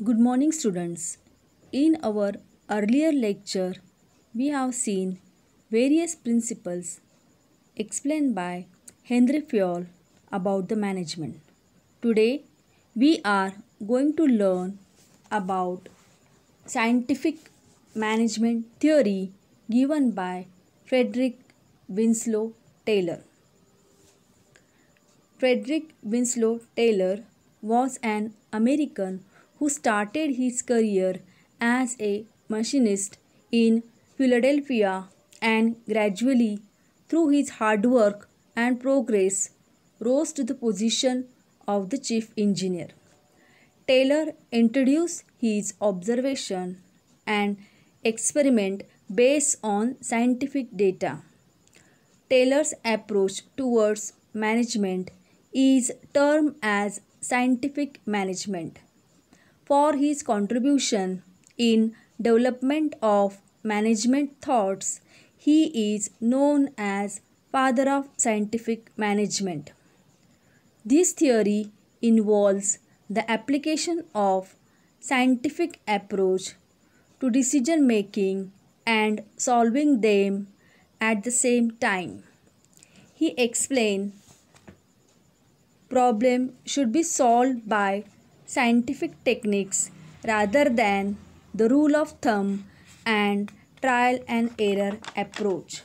Good morning, students. In our earlier lecture, we have seen various principles explained by Henry Fayol about the management. Today, we are going to learn about scientific management theory given by Frederick Winslow Taylor. Frederick Winslow Taylor was an American who started his career as a machinist in Philadelphia and gradually, through his hard work and progress, rose to the position of the chief engineer. Taylor introduced his observation and experiment based on scientific data. Taylor's approach towards management is termed as scientific management. For his contribution in development of management thoughts, he is known as father of scientific management. This theory involves the application of scientific approach to decision making and solving them at the same time. He explained problem should be solved by scientific techniques rather than the rule of thumb and trial and error approach.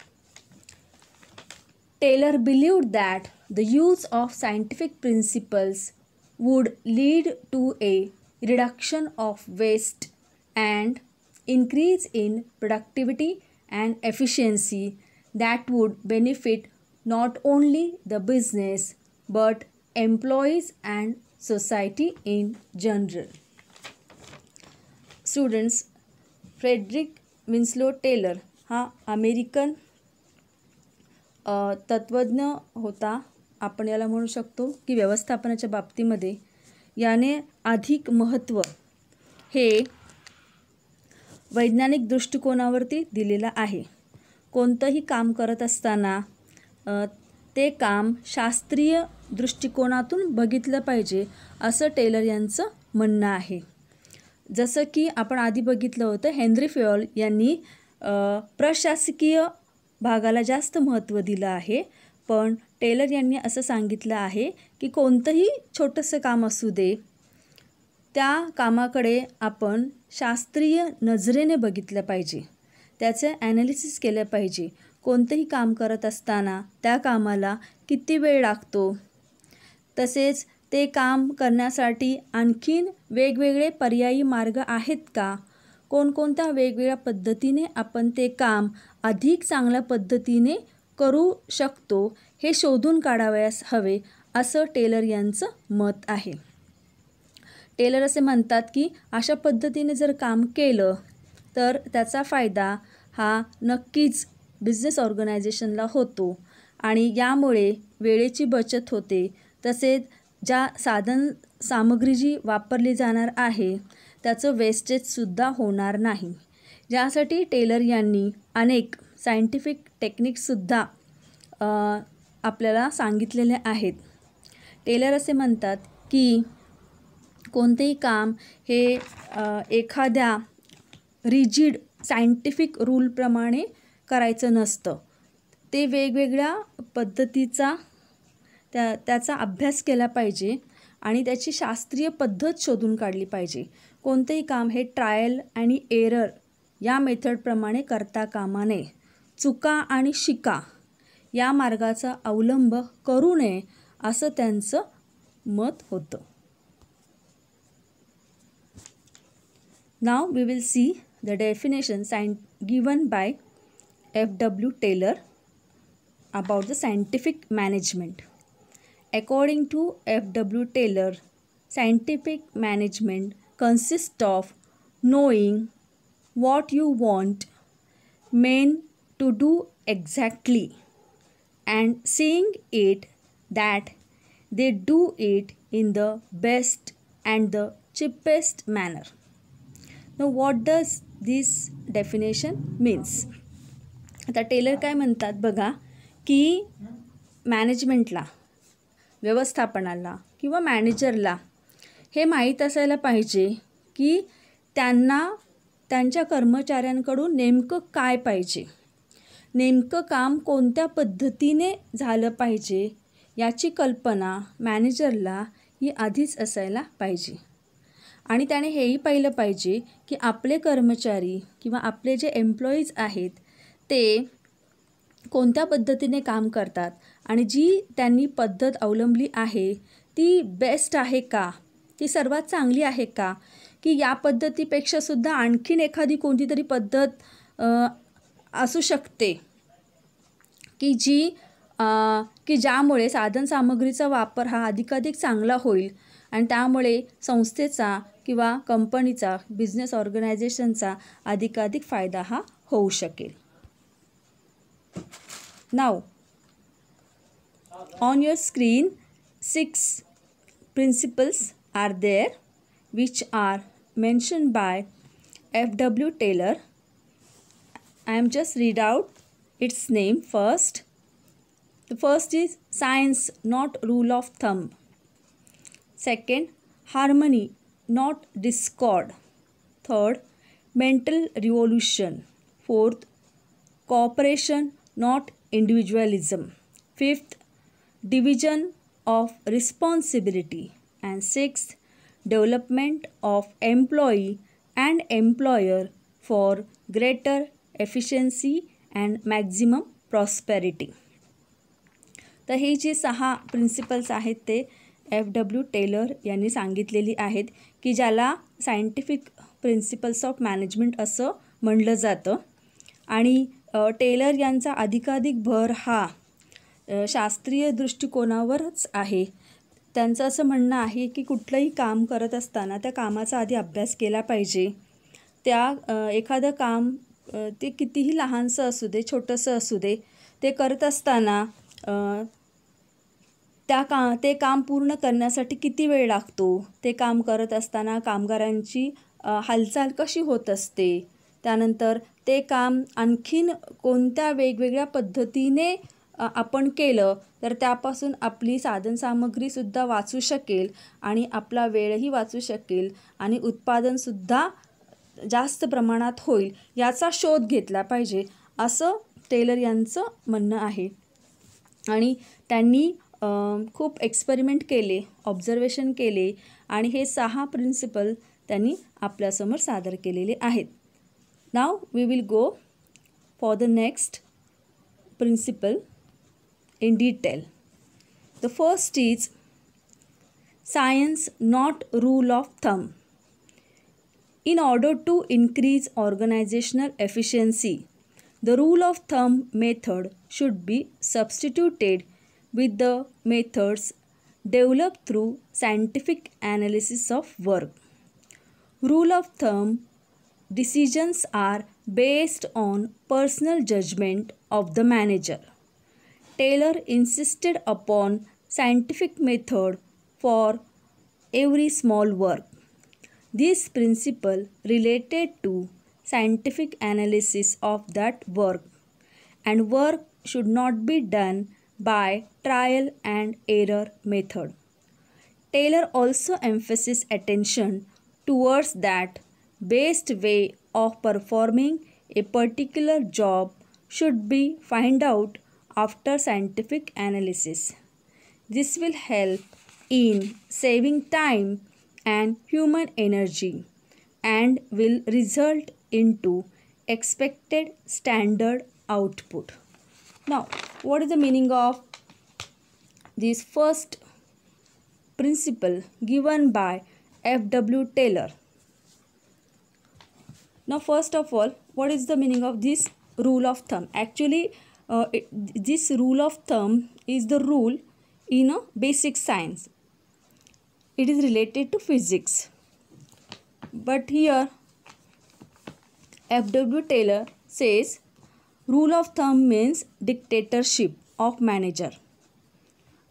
Taylor believed that the use of scientific principles would lead to a reduction of waste and increase in productivity and efficiency that would benefit not only the business but employees and society in general. Students, Frederick Winslow Taylor हा American तत्त्वज्ञ होता. आपण याला म्हणू शकतो की व्यवस्थापनाच्या बाबतीमध्ये याने अधिक महत्त्व हे वैज्ञानिक दृष्टिकोनावरती दिलेला आहे. कोणतंही काम करत असताना ते काम शास्त्रीय दृष्टिकोनातून बघितलं पाहिजे असं टेलर यांचं म्हणणं आहे. जसं की आपण आधी बघितलं होतं, हेनरी फयोल यांनी प्रशासकीय भागाला जास्त महत्त्व दिलं आहे, पण टेलर यांनी असं सांगितलं आहे की कोणतंही छोटंसं काम असू दे, त्या कामाकडे आपण शास्त्रीय नजरेने बघितलं पाहिजे, त्याचं ॲनालिसिस केलं पाहिजे. कोणतंही काम करत असताना त्या कामाला किती वेळ लागतो, तसेच ते काम करण्यासाठी आणखीन वेगवेगळे पर्यायी मार्ग आहेत का, कोणकोणत्या वेगवेगळ्या पद्धतीने आपण ते काम अधिक चांगल्या पद्धतीने करू शकतो हे शोधून काढावयास हवे असं टेलर यांचं मत आहे. टेलर असे म्हणतात की अशा पद्धतीने जर काम केलं तर त्याचा फायदा हा नक्कीच बिझनेस ऑर्गनायझेशनला होतो आणि यामुळे वेळेची बचत होते. तसेच ज्या साधन सामग्री जी वापरली जाणार आहे त्याचं वेस्टेजसुद्धा होणार नाही. यासाठी टेलर यांनी अनेक सायंटिफिक टेक्निक्ससुद्धा आपल्याला सांगितलेले आहेत. टेलर असे म्हणतात की कोणतेही काम हे एखाद्या रिजिड सायंटिफिक रूलप्रमाणे करायचं नसतं. ते वेगवेगळ्या पद्धतीचा त्याचा अभ्यास केला पाहिजे आणि त्याची शास्त्रीय पद्धत शोधून काढली पाहिजे. कोणतेही काम हे ट्रायल आणि एरर या मेथडप्रमाणे करता कामा नये. चुका आणि शिका या मार्गाचा अवलंब करू नये असं त्यांचं मत होतं. Now we will see the definition given by F.W. Taylor about the scientific management. According to F.W. Taylor, scientific management consists of knowing what you want men to do exactly and seeing it that they do it in the best and the cheapest manner. Now, what does this definition means? आता teller काय म्हणतात बघा की मॅनेजमेंटला, व्यवस्थापनाला किंवा मॅनेजरला हे माहीत असायला पाहिजे की त्यांना त्यांच्या कर्मचाऱ्यांकडून नेमकं काय पाहिजे, नेमकं काम कोणत्या पद्धतीने झालं पाहिजे याची कल्पना मॅनेजरला ही आधीच असायला पाहिजे. आणि त्याने हेही पाहिलं पाहिजे की आपले कर्मचारी किंवा आपले जे एम्प्लॉईज आहेत ते कोणत्या पद्धतीने काम करतात आणि जी त्यांनी पद्धत अवलंबली आहे ती बेस्ट आहे का, ती सर्वात चांगली आहे का, की या पद्धतीपेक्षासुद्धा आणखीन एखादी कोणती तरी पद्धत असू शकते की ज्यामुळे साधनसामग्रीचा वापर हा अधिकाधिक चांगला होईल आणि त्यामुळे संस्थेचा किंवा कंपनीचा, बिझनेस ऑर्गनायझेशनचा अधिकाधिक फायदा हा होऊ शकेल. नाव on your screen 6 principles are there which are mentioned by F.W. Taylor. I am just read out its name first. The first is science, not rule of thumb. Second, harmony, not discord. Third, mental revolution. Fourth, cooperation, not individualism. Fifth, division of responsibility. And sixth, development of employee and employer for greater efficiency and maximum prosperity. तर हे जे 6 principles आहेत ते F.W. Teller यांनी सांगितलेली आहेत की ज्याला सायंटिफिक प्रिन्सिपल्स ऑफ मॅनेजमेंट असं म्हणलं जातं. आणि टेलर यांचा अधिकाधिक भर हा शास्त्रीय दृष्टिकोनावरच आहे. त्यांचं असं म्हणणं आहे की कुठलंही काम करत असताना त्या कामाचा आधी अभ्यास केला पाहिजे. एखादं काम ते कितीही लहानसं असू दे, छोटंसं असू दे, ते करत असताना ते काम पूर्ण करण्यासाठी किती वेळ लागतो, ते काम करत असताना कामगारांची हालचाल कशी होत असते, त्यानंतर ते काम आणखीन कोणत्या वेगवेगळ्या पद्धतीने आपण केलं तर त्यापासून आपली साधनसामग्रीसुद्धा वाचू शकेल आणि आपला वेळही वाचू शकेल आणि उत्पादनसुद्धा जास्त प्रमाणात होईल याचा शोध घेतला पाहिजे असं टेलर यांचं म्हणणं आहे. आणि त्यांनी खूप एक्सपेरिमेंट केले, ऑब्झर्वेशन केले आणि हे 6 प्रिन्सिपल त्यांनी आपल्यासमोर सादर केलेले आहेत. Now we will go for the next principle in detail. The first is science, not rule of thumb. In order to increase organizational efficiency, the rule of thumb method should be substituted with the methods developed through scientific analysis of work. Rule of thumb decisions are based on personal judgment of the manager. Taylor insisted upon scientific method for every small work. This principle related to scientific analysis of that work, and work should not be done by trial and error method. Taylor also emphasized attention towards that best way of performing a particular job should be found out after scientific analysis. This will help in saving time and human energy and will result into expected standard output. Now, what is the meaning of this first principle given by F.W. Taylor? Now, first of all, what is the meaning of this rule of thumb? Actually, this rule of thumb is the rule in a basic science. It is related to physics. But here F.W. Taylor says rule of thumb means dictatorship of manager.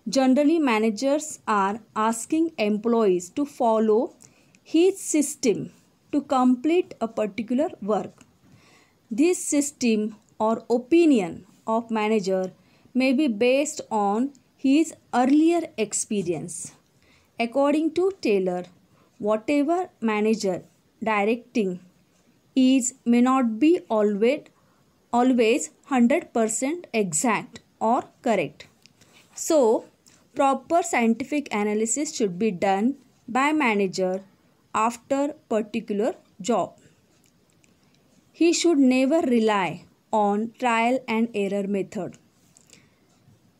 Generally, managers are asking employees to follow his system to complete a particular work. This system or opinion of manager may be based on his earlier experience. According to Taylor, whatever manager directing is may not be always 100% exact or correct. So proper scientific analysis should be done by manager after particular job. He should never rely on trial and error method.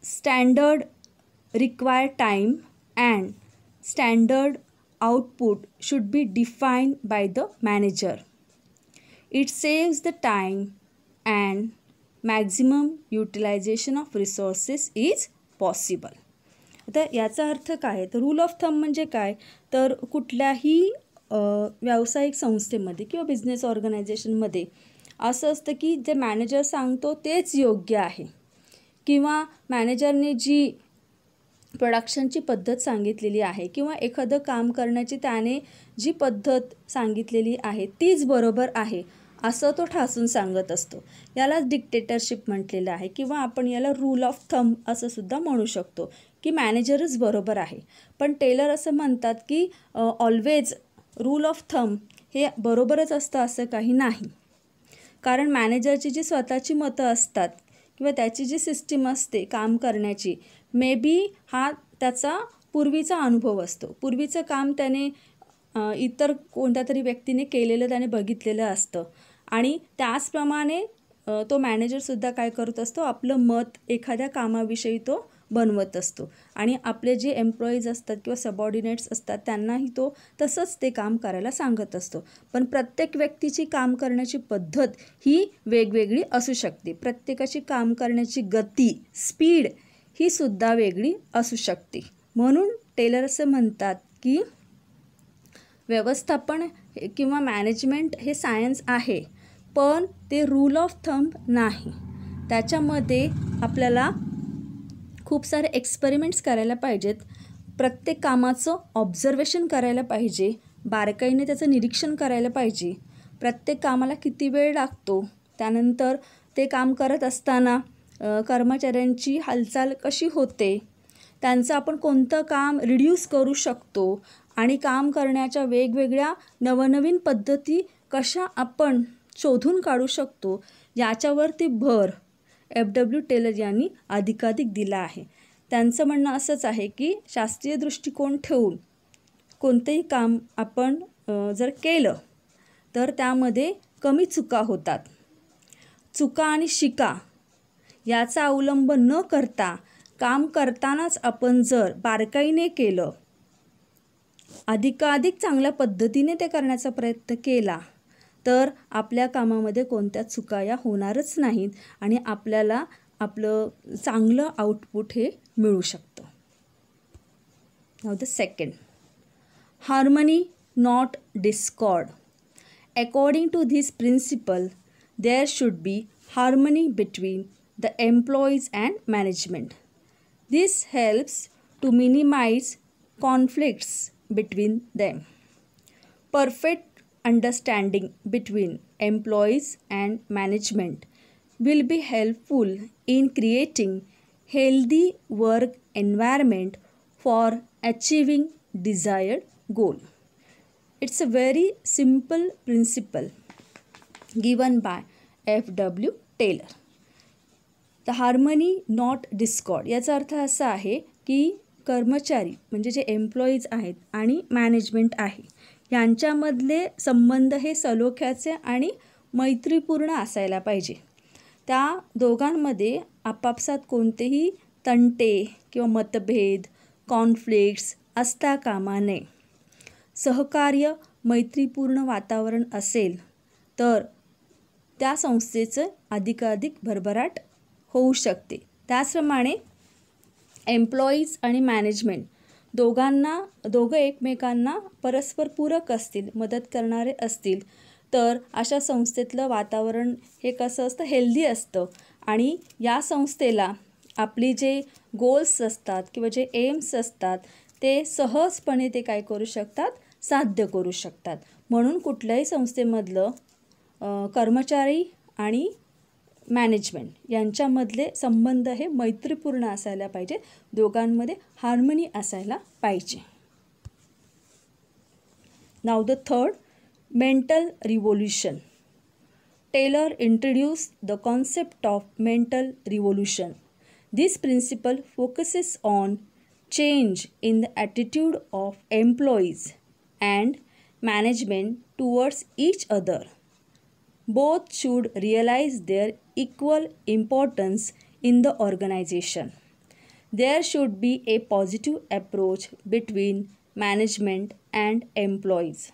Standard required time and standard output should be defined by the manager. It saves the time and maximum utilization of resources is possible. आता याचा अर्थ काय, तर rule of thumb म्हणजे काय, तर कुठल्याही व्यावसायिक संस्थेमध्ये किंवा बिझनेस ऑर्गनायझेशनमध्ये असं असतं की जे मॅनेजर सांगतो तेच योग्य आहे, किंवा मॅनेजरने जी प्रोडक्शनची पद्धत सांगितलेली आहे किंवा एखादं काम करण्याची त्याने जी पद्धत सांगितलेली आहे तीच बरोबर आहे असं तो ठासून सांगत असतो. यालाच डिक्टेटरशिप म्हटलेलं आहे, किंवा आपण याला रूल ऑफ थंब असं सुद्धा म्हणू शकतो की मॅनेजरच बरोबर आहे. पण टेलर असं म्हणतात की ऑलवेज रूल ऑफ थंब हे बरोबरच असतं असं काही नाही. कारण मॅनेजरची जी स्वतःची मतं असतात किंवा त्याची जी सिस्टीम असते काम करण्याची, मे बी हा त्याचा पूर्वीचा अनुभव असतो, पूर्वीचं काम त्याने इतर कोणत्या तरी व्यक्तीने केलेलं त्याने बघितलेलं असतं, आणि त्याचप्रमाणे तो मॅनेजरसुद्धा काय करत असतो, आपलं मत एखाद्या कामाविषयी तो बनवत असतो, आणि आपले जे एम्प्लॉईज असतात किंवा सबऑर्डिनेट्स असतात त्यांनाही तो तसंच ते काम करायला सांगत असतो. पण प्रत्येक व्यक्तीची काम करण्याची पद्धत ही वेगवेगळी असू शकते. प्रत्येकाची काम करण्याची गती, स्पीड ही सुद्धा वेगळी असू शकते. म्हणून टेलर असं म्हणतात की व्यवस्थापन किंवा मॅनेजमेंट हे सायन्स आहे, पण ते रूल ऑफ थंब नाही. त्याच्यामध्ये आपल्याला खूप सारे एक्सपेरिमेंट्स करायला पाहिजेत, प्रत्येक कामाचं ऑब्झर्वेशन करायला पाहिजे, बारकाईने त्याचं निरीक्षण करायला पाहिजे, प्रत्येक कामाला किती वेळ लागतो, त्यानंतर ते काम करत असताना कर्मचाऱ्यांची हालचाल कशी होते, त्यांचं आपण कोणतं काम रिड्यूस करू शकतो, आणि काम करण्याच्या वेगवेगळ्या नवनवीन पद्धती कशा आपण शोधून काढू शकतो, याच्यावरती भर FW टेलर यांनी अधिकाधिक दिला आहे. त्यांचं म्हणणं असंच आहे की शास्त्रीय दृष्टिकोन ठेवून कोणतेही काम आपण जर केलं तर त्यामध्ये कमी चुका होतात. चुका आणि शिका याचा अवलंब न करता काम करतानाच आपण जर बारकाईने केलं, अधिकाधिक चांगल्या पद्धतीने ते करण्याचा प्रयत्न केला, तर आपल्या कामामध्ये कोणत्या चुका या होणारच नाहीत आणि आपल्याला आपलं चांगलं आउटपुट हे मिळू शकतं. Now the second, harmony not discord. According to this principle there should be harmony between the employees and management. This helps to minimise conflicts between them. Perfect understanding between employees and management will be helpful in creating healthy work environment for achieving desired goal. It's a very simple principle given by FW Taylor. The harmony not discord याचा अर्थ असा आहे की कर्मचारी म्हणजे जे employees आहेत आणि मॅनेजमेंट आहे यांच्यामधले संबंध हे सलोख्याचे आणि मैत्रीपूर्ण असायला पाहिजे. त्या दोघांमध्ये आपापसात कोणतेही तंटे किंवा मतभेद, कॉन्फ्लिक्ट्स असता कामा नये. सहकार्य, मैत्रीपूर्ण वातावरण असेल तर त्या संस्थेचं अधिकाधिक भरभराट होऊ शकते. त्याचप्रमाणे एम्प्लॉईज आणि मॅनेजमेंट दोघं एकमेकांना परस्पर पूरक असतील, मदत करणारे असतील, तर अशा संस्थेतलं वातावरण हे कसं असतं, हेल्दी असतं, आणि या संस्थेला आपली जे गोल्स असतात किंवा जे एम्स असतात ते सहजपणे ते काय करू शकतात, साध्य करू शकतात. म्हणून कुठल्याही संस्थेमधलं कर्मचारी आणि मॅनेजमेंट यांच्यामधले संबंध हे मैत्रीपूर्ण असायला पाहिजे, दोघांमध्ये हार्मनी असायला पाहिजे. Now the third, Mental revolution. Taylor introduced the concept of mental revolution. This principle focuses on change in the attitude of employees and management towards each other. Both should realize their equal importance in the organization. There should be a positive approach between management and employees.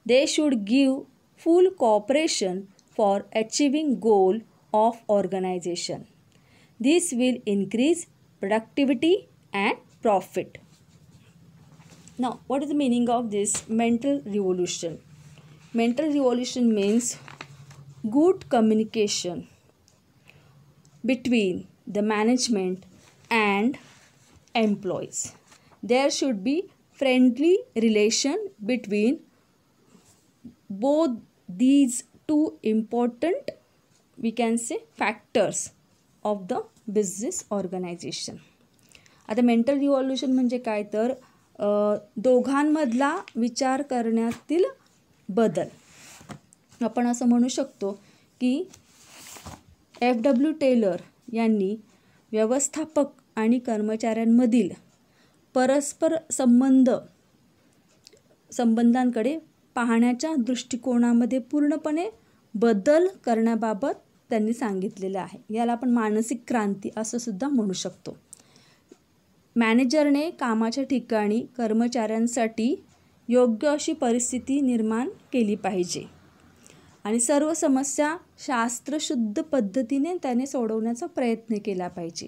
They should give full cooperation for achieving goal of organization. This will increase productivity and profit. Now, what is the meaning of this mental revolution? Mental revolution means good communication between the management and employees. There should be friendly relation between both these two important, we can say, factors of the business organization. आता mental revolution म्हणजे काय तर दोघांमधला विचार करण्यातील बदल. आपण असं म्हणू शकतो की FW टेलर यांनी व्यवस्थापक आणि कर्मचाऱ्यांमधील परस्पर संबंधांकडे पाहण्याच्या दृष्टिकोनामध्ये पूर्णपणे बदल करण्याबाबत त्यांनी सांगितलेलं आहे. याला आपण मानसिक क्रांती असं सुद्धा म्हणू शकतो. मॅनेजरने कामाच्या ठिकाणी कर्मचाऱ्यांसाठी योग्य अशी परिस्थिती निर्माण केली पाहिजे आणि सर्व समस्या शास्त्रशुद्ध पद्धतीने त्याने सोडवण्याचा प्रयत्न केला पाहिजे.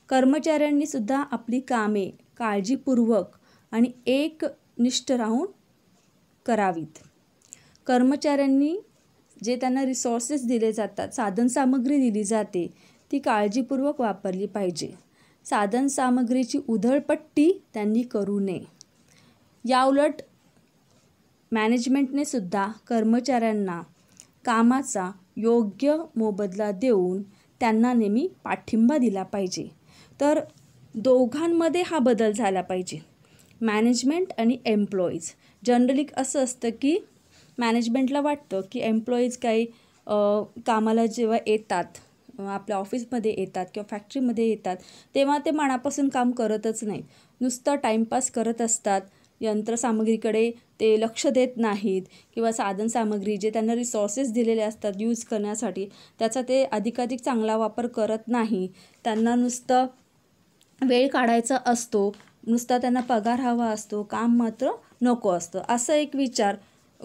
कर्मचाऱ्यांनी सुद्धा आपली कामे काळजीपूर्वक आणि एकनिष्ठ राहून करावीत. कर्मचाऱ्यांनी जे त्यांना रिसोर्सेस दिले जातात, साधनसामग्री दिली जाते, ती काळजीपूर्वक वापरली पाहिजे. साधनसामग्रीची उधळपट्टी त्यांनी करू नये. याउलट मॅनेजमेंटने सुद्धा कर्मचाऱ्यांना कामाचा योग्य मोबदला देऊन त्यांना नेहमी पाठिंबा दिला पाहिजे. तर दोघांमध्ये हा बदल झाला पाहिजे, मॅनेजमेंट आणि एम्प्लॉईज. जनरली असं असतं की मॅनेजमेंटला वाटतं की एम्प्लॉईज काही कामाला जेव्हा येतात, आपल्या ऑफिसमध्ये येतात किंवा फॅक्टरीमध्ये येतात, तेव्हा ते मनापासून काम करतच नाहीत, नुसतं टाईमपास करत असतात. यंत्रसामग्रीकडे ते लक्ष देत नाहीत किंवा साधनसामग्री जे त्यांना रिसोर्सेस दिलेले असतात यूज करण्यासाठी, त्याचा ते अधिकाधिक चांगला वापर करत नाही. त्यांना नुसतं वेळ काढायचा असतो, नुसता त्यांना पगार हवा असतो, काम मात्र नको असतं. असा एक विचार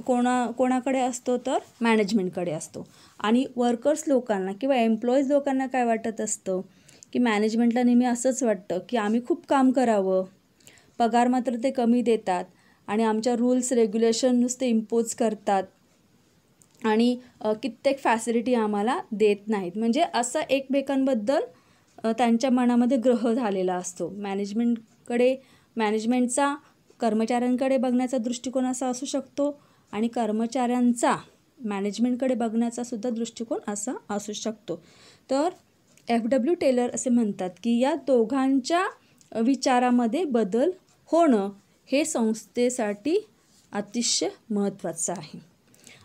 कोणाकडे असतो तर मॅनेजमेंटकडे असतो. आणि वर्कर्स लोकांना किंवा एम्प्लॉईज लोकांना काय वाटत असतं की मॅनेजमेंटला नेहमी असंच वाटतं की आम्ही खूप काम करावं, पगार मात्र ते कमी देतात आणि आमच्या रूल्स रेग्युलेशन नुसते इम्पोज करतात आणि कित्येक फॅसिलिटी आम्हाला देत नाहीत. म्हणजे असं एकमेकांबद्दल त्यांच्या मनामध्ये ग्रह झालेला असतो. मॅनेजमेंटचा कर्मचाऱ्यांकडे बघण्याचा दृष्टिकोन असा असू शकतो आणि कर्मचाऱ्यांचा मॅनेजमेंटकडे बघण्याचा सुद्धा दृष्टिकोन असा असू शकतो. तर FW टेलर असे म्हणतात की या दोघांच्या विचारामध्ये बदल होणं हे संस्थेसाठी अतिशय महत्त्वाचं आहे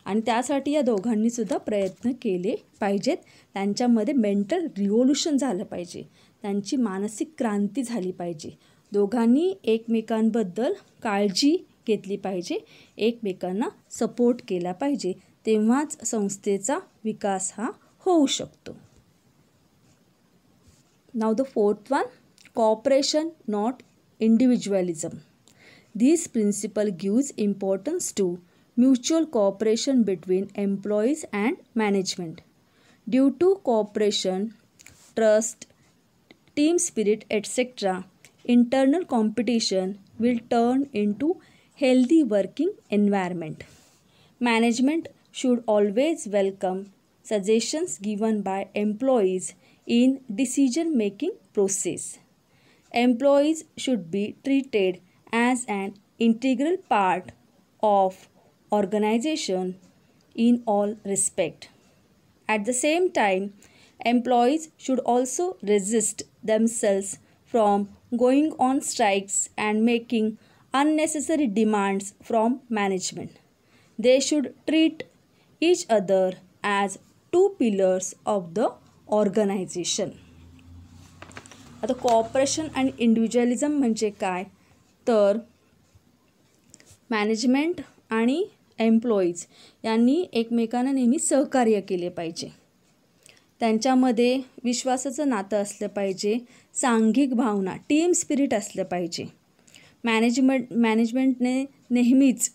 आणि त्यासाठी या दोघांनीसुद्धा प्रयत्न केले पाहिजेत. त्यांच्यामध्ये मेंटल रिव्होल्युशन झालं पाहिजे, त्यांची मानसिक क्रांती झाली पाहिजे. दोघांनी एकमेकांबद्दल काळजी घेतली पाहिजे, एकमेकांना सपोर्ट केला पाहिजे, तेव्हाच संस्थेचा विकास हा होऊ शकतो. Now the fourth one, cooperation not individualism. This principle gives importance to mutual cooperation between employees and management. Due to cooperation, trust, team spirit, etc., internal competition will turn into healthy working environment. Management should always welcome suggestions given by employees in decision-making process. Employees should be treated as an integral part of organization in all respect. At the same time, employees should also resist themselves from going on strikes and making unnecessary demands from management. They should treat each other as two pillars of the organization. आता corporation आणि individualism म्हणजे काय, तर management आणि employees यांनी एकमेकांना नेहमी सहकार्य केले पाहिजे. त्यांच्यामध्ये विश्वासाचं नातं असलं पाहिजे, सांघिक भावना, टीम स्पिरिट असलं पाहिजे. मॅनेजमेंटने नेहमीच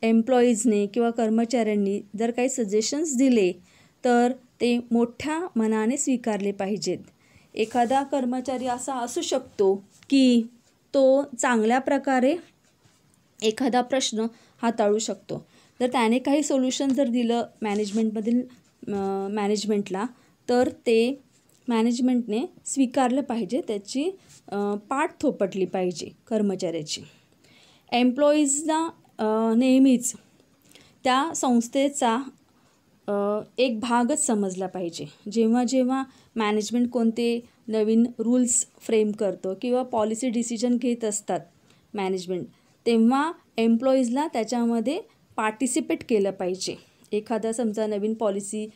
एम्प्लॉईजने किंवा कर्मचाऱ्यांनी जर काही सजेशन्स दिले तर ते मोठ्या मनाने स्वीकारले पाहिजेत. एखादा कर्मचारी असा असू शकतो की तो चांगल्या प्रकारे एखादा प्रश्न हाताळू शकतो. जर त्याने काही सोल्युशन जर दिलं मॅनेजमेंटला तर ते मॅनेजमेंटने स्वीकारलं पाहिजे, त्याची पाठ थोपटली पाहिजे कर्मचाऱ्याची. एम्प्लॉईजला नेहमीच त्या संस्थेचा एक भागच समजला पाहिजे. जेव्हा जेव्हा मॅनेजमेंट कोणते नवीन रूल्स फ्रेम करतो किंवा पॉलिसी डिसिजन घेत असतात मॅनेजमेंट, तेव्हा एम्प्लॉईजला त्याच्यामध्ये पार्टिसिपेट केलं पाहिजे. एखादा समजा नवीन पॉलिसी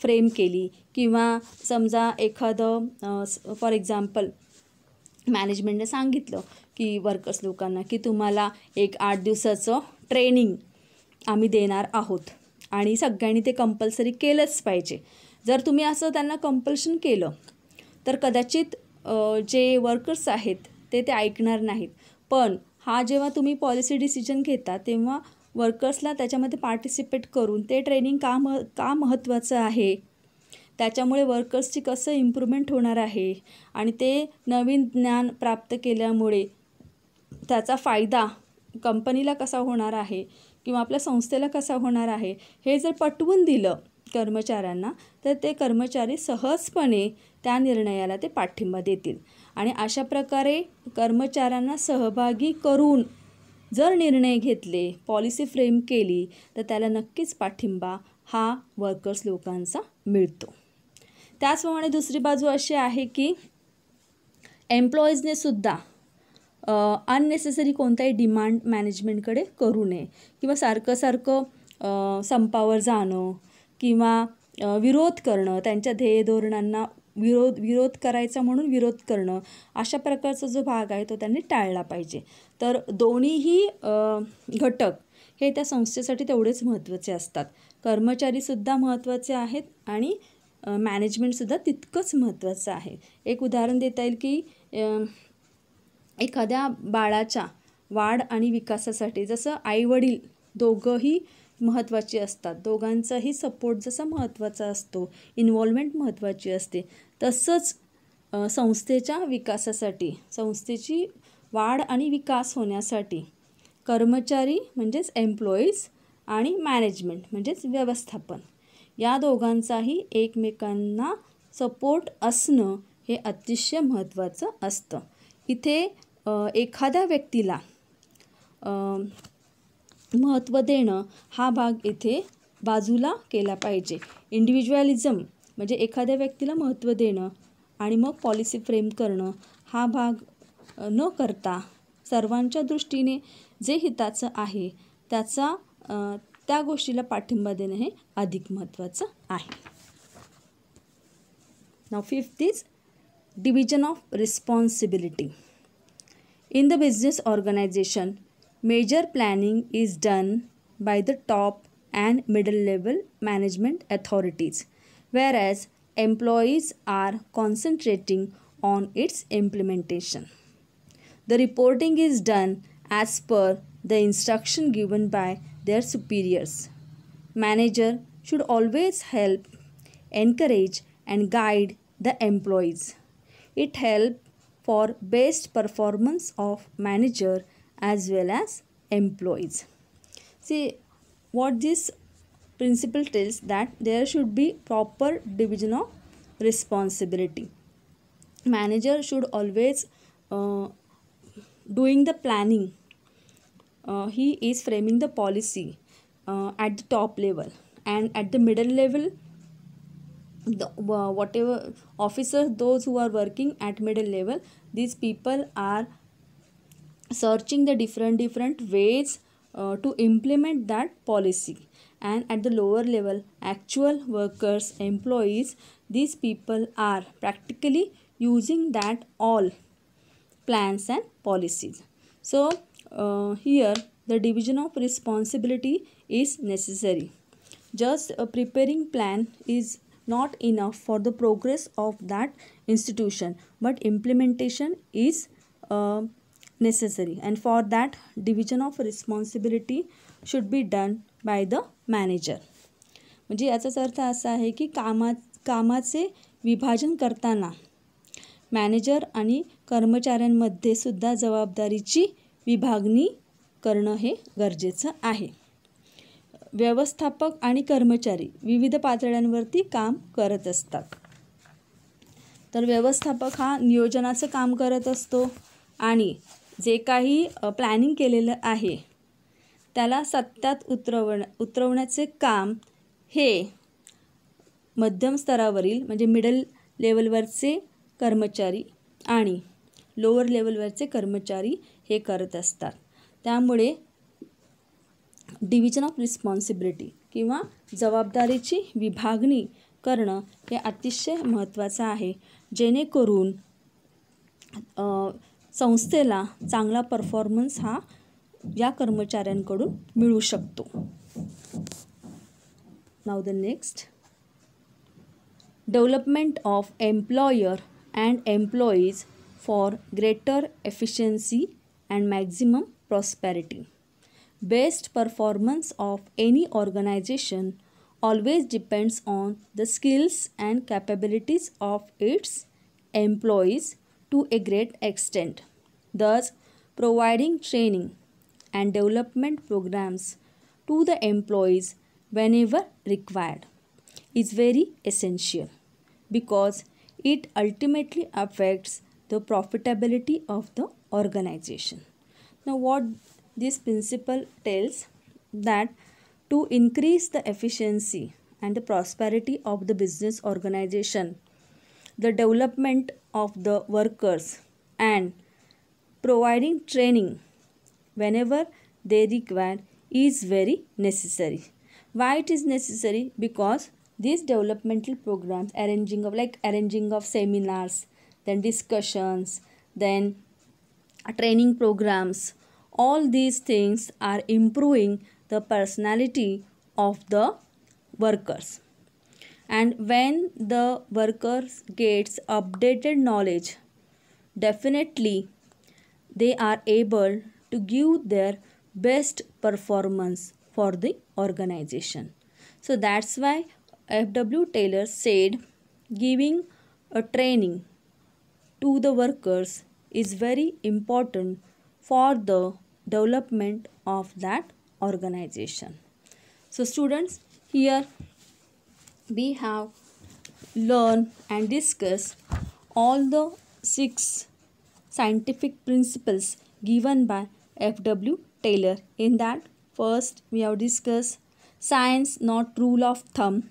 फ्रेम केली किंवा समजा एखादं फॉर एक्झाम्पल मॅनेजमेंटने सांगितलं की वर्कर्स लोकांना की तुम्हाला एक 8 दिवसाचं ट्रेनिंग आम्ही देणार आहोत आणि सगळ्यांनी ते कंपल्सरी केलंच पाहिजे. जर तुम्ही असं त्यांना कंपल्शन केलं तर कदाचित जे वर्कर्स आहेत ते ऐकणार नाहीत. पण हा जेव्हा तुम्ही पॉलिसी डिसिजन घेता तेव्हा वर्कर्सला त्याच्यामध्ये पार्टिसिपेट करून ते ट्रेनिंग का महत्त्वाचं आहे, त्याच्यामुळे वर्कर्सची कसं इम्प्रूव्हमेंट होणार आहे आणि ते नवीन ज्ञान प्राप्त केल्यामुळे त्याचा फायदा कंपनीला कसा होणार आहे किंवा आपल्या संस्थेला कसा होणार आहे हे जर पटवून दिलं कर्मचाऱ्यांना तर ते कर्मचारी सहजपणे त्या निर्णयाला ते पाठिंबा देतील. आणि अशा प्रकारे कर्मचाऱ्यांना सहभागी करून जर निर्णय घेतले, पॉलिसी फ्रेम केली तर त्याला नक्कीच पाठिंबा हा वर्कर्स लोकांचा मिळतो. त्याचप्रमाणे दुसरी बाजू अशी आहे की एम्प्लॉईजने सुद्धा अननेसेसरी कोणताही डिमांड मॅनेजमेंटकडे करू नये किंवा सारखं संपावर जाणं किंवा विरोध करणं, त्यांच्या ध्येय धोरणांना विरोध करायचा म्हणून विरोध करणं, अशा प्रकारचा जो भाग आहे तो त्यांनी टाळला पाहिजे. तर दोन्हीही घटक हे त्या संस्थेसाठी तेवढेच महत्त्वाचे असतात. कर्मचारीसुद्धा महत्त्वाचे आहेत आणि मॅनेजमेंटसुद्धा तितकंच महत्त्वाचं आहे. एक उदाहरण देता येईल की एखाद्या बाळाच्या वाढ आणि विकासासाठी जसं आईवडील दोघंही महत्त्वाचे असतात, दोघांचाही सपोर्ट जसा महत्त्वाचा असतो, इन्व्हॉल्वमेंट महत्त्वाची असते, तसंच संस्थेच्या विकासासाठी, संस्थेची वाढ आणि विकास होण्यासाठी कर्मचारी म्हणजेच एम्प्लॉईज आणि मॅनेजमेंट म्हणजेच व्यवस्थापन या दोघांचाही एकमेकांना सपोर्ट असणं हे अतिशय महत्त्वाचं असतं. इथे एखाद्या व्यक्तीला महत्त्व देणं हा भाग इथे बाजूला केला पाहिजे. इंडिव्हिज्युअलिझम म्हणजे एखाद्या व्यक्तीला महत्त्व देणं आणि मग पॉलिसी फ्रेम करणं हा भाग न करता सर्वांच्या दृष्टीने जे हिताचं आहे त्या गोष्टीला पाठिंबा देणं हे अधिक महत्त्वाचं आहे. Now fifth is division of responsibility. In the business organization, major planning is done by the top and middle level management authorities, whereas employees are concentrating on its implementation. The reporting is done as per the instruction given by their superiors. Manager should always help, encourage and guide the employees. It helps for best performance of manager as well as employees. See, what this principle tells that there should be proper division of responsibility. Manager should always doing the planning. He is framing the policy at the top level, and at the middle level whatever officers, those who are working at middle level, these people are searching the different ways to implement that policy. And at the lower level, actual workers, employees, these people are practically using that all plans and policies. So here the division of responsibility is necessary. Just a preparing plan is not enough for the progress of that institution, but implementation is necessary, and for that division of responsibility should be done by the manager. म्हणजे याचाच अर्थ असा आहे की कामाचे विभाजन करताना manager आणि कर्मचाऱ्यांमध्ये सुद्धा जबाबदारीची विभागणी करणं हे गरजेचं आहे. व्यवस्थापक आणि कर्मचारी विविध पातळ्यांवरती काम करत असतात. तर व्यवस्थापक हा नियोजनाचं काम करत असतो आणि जे काही प्लॅनिंग केलेलं आहे त्याला सत्यात उतरवण्याचे काम हे मध्यम स्तरावरील म्हणजे मिडल लेवलवरचे कर्मचारी आणि लोअर लेवलवरचे कर्मचारी हे करत असतात. त्यामुळे डिव्हिजन ऑफ रिस्पॉन्सिबिलिटी किंवा जबाबदारीची विभागणी करणं हे अतिशय महत्त्वाचं आहे, जेणेकरून संस्थेला चांगला परफॉर्मन्स हा या कर्मचाऱ्यांकडून मिळू शकतो. Now the next, development of employer and employees for greater efficiency and maximum prosperity. Best performance of any organization always depends on the skills and capabilities of its employees to a great extent. Thus, providing training and development programs to the employees whenever required is very essential because it ultimately affects the profitability of the organization. Now, what this principle tells that to increase the efficiency and the prosperity of the business organization, the development of the workers and providing training whenever they require is very necessary. Why it is necessary? Because these developmental programs, arranging of seminars, then discussions, then training programs, all these things are improving the personality of the workers. And when the workers gets updated knowledge, definitely they are able to give their best performance for the organization. So that's why F.W. Taylor said giving a training to the workers is very important for the development of that organization. So students, here we have learned and discussed all the 6 scientific principles given by F.W. Taylor. In that, first we have discussed science not rule of thumb,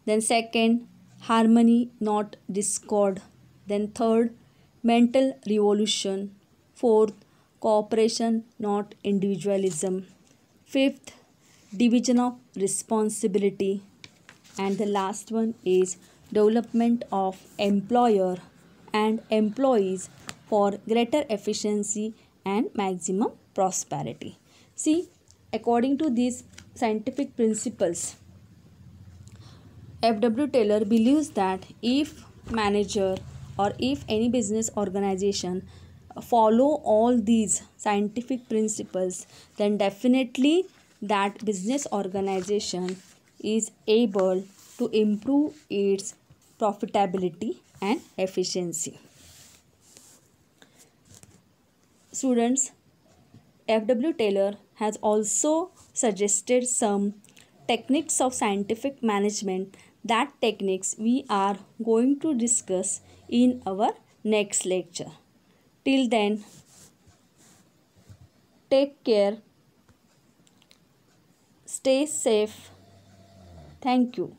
then second, harmony not discord, then third, mental revolution, fourth, cooperation not individualism, fifth, division of responsibility, and the last one is development of employer and employees for greater efficiency and maximum prosperity. See, according to these scientific principles, F.W. Taylor believes that if manager or if any business organization follow all these scientific principles, then definitely that business organization is able to improve its profitability and efficiency. Students, F.W. Taylor has also suggested some techniques of scientific management. That techniques we are going to discuss in our next lecture. Till then, take care, stay safe. Thank you.